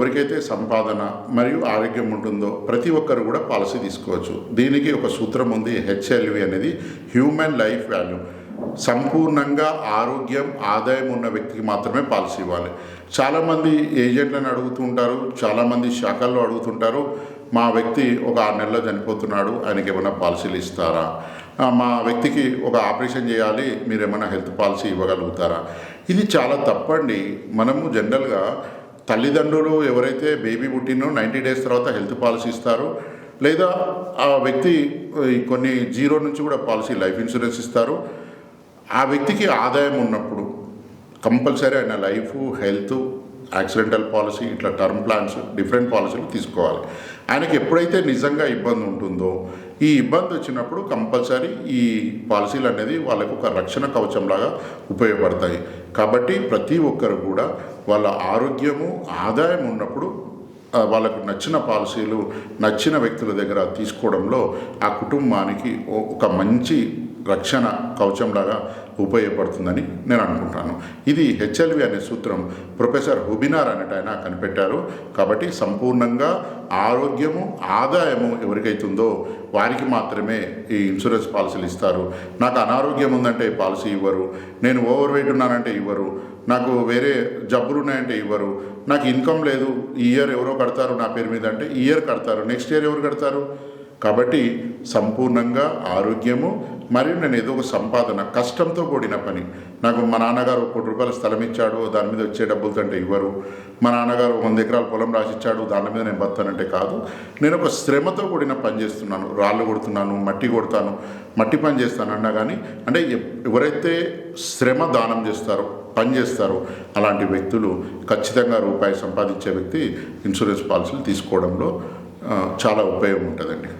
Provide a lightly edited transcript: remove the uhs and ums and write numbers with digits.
ఎవరికైతే సంపాదన మరియు ఆరోగ్యం ఉంటుందో ప్రతి ఒక్కరు కూడా పాలసీ తీసుకోవచ్చు. దీనికి ఒక సూత్రం ఉంది, హెచ్ఎల్వి అనేది హ్యూమన్ లైఫ్ వాల్యూ. సంపూర్ణంగా ఆరోగ్యం ఆదాయం ఉన్న వ్యక్తికి మాత్రమే పాలసీ ఇవ్వాలి. చాలామంది ఏజెంట్లను అడుగుతుంటారు, చాలామంది శాఖల్లో అడుగుతుంటారు, మా వ్యక్తి ఒక 6 నెలల్లో చనిపోతున్నాడు, ఆయనకి ఏమైనా పాలసీలు ఇస్తారా, మా వ్యక్తికి ఒక ఆపరేషన్ చేయాలి, మీరు ఏమైనా హెల్త్ పాలసీ ఇవ్వగలుగుతారా. ఇది చాలా తప్పండి. మనము జనరల్గా తల్లిదండ్రులు ఎవరైతే బేబీ పుట్టినో 90 డేస్ తర్వాత హెల్త్ పాలసీ ఇస్తారు, లేదా ఆ వ్యక్తి కొన్ని 0 నుంచి కూడా పాలసీ లైఫ్ ఇన్సూరెన్స్ ఇస్తారు. ఆ వ్యక్తికి ఆదాయం ఉన్నప్పుడు కంపల్సరీ ఆయన లైఫ్, హెల్త్, యాక్సిడెంటల్ పాలసీ, ఇట్లా టర్మ్ ప్లాన్స్, డిఫరెంట్ పాలసీలు తీసుకోవాలి. ఆయనకి ఎప్పుడైతే నిజంగా ఇబ్బంది ఉంటుందో, ఈ ఇబ్బంది వచ్చినప్పుడు కంపల్సరీ ఈ పాలసీలు అనేది వాళ్ళకు ఒక రక్షణ కవచంలాగా ఉపయోగపడతాయి. కాబట్టి ప్రతి ఒక్కరు కూడా వాళ్ళ ఆరోగ్యము, ఆదాయం ఉన్నప్పుడు వాళ్ళకు నచ్చిన పాలసీలు నచ్చిన వ్యక్తుల దగ్గర తీసుకోవడంలో ఆ కుటుంబానికి ఒక మంచి రక్షణ కవచంలాగా ఉపయోగపడుతుందని నేను అనుకుంటాను. ఇది హెచ్ఎల్వి అనే సూత్రం ప్రొఫెసర్ హుబినార్ అనేట ఆయన కనిపెట్టారు. కాబట్టి సంపూర్ణంగా ఆరోగ్యము, ఆదాయము ఎవరికైతుందో వారికి మాత్రమే ఈ ఇన్సూరెన్స్ పాలసీలు ఇస్తారు. నాకు అనారోగ్యం ఉందంటే పాలసీ ఇవ్వరు, నేను ఓవర్ వెయిట్ ఉన్నానంటే ఇవ్వరు, నాకు వేరే జబ్బులు ఉన్నాయంటే ఇవ్వరు, నాకు ఇన్కమ్ లేదు, ఈ ఇయర్ ఎవరో కడతారు నా పేరు మీద అంటే ఈ ఇయర్ కడతారు, నెక్స్ట్ ఇయర్ ఎవరు కడతారు. కాబట్టి సంపూర్ణంగా ఆరోగ్యము మరియు నేను ఏదో ఒక సంపాదన, కష్టంతో కూడిన పని. నాకు మా నాన్నగారు 1 కోటి రూపాయల స్థలం ఇచ్చాడు, దాని మీద వచ్చే డబ్బులతో అంటే ఇవ్వరు. మా నాన్నగారు 100 ఎకరాల పొలం రాసిచ్చాడు, దాని మీద నేను బతానంటే కాదు. నేను ఒక శ్రమతో కూడిన పని చేస్తున్నాను, రాళ్ళు కొడుతున్నాను, మట్టి కొడతాను, మట్టి పని చేస్తాను అన్నా కానీ, అంటే ఎవరైతే శ్రమ దానం చేస్తారో, పని చేస్తారో అలాంటి వ్యక్తులు ఖచ్చితంగా రూపాయి సంపాదించే వ్యక్తి ఇన్సూరెన్స్ పాలసీలు తీసుకోవడంలో చాలా ఉపయోగం ఉంటుందండి.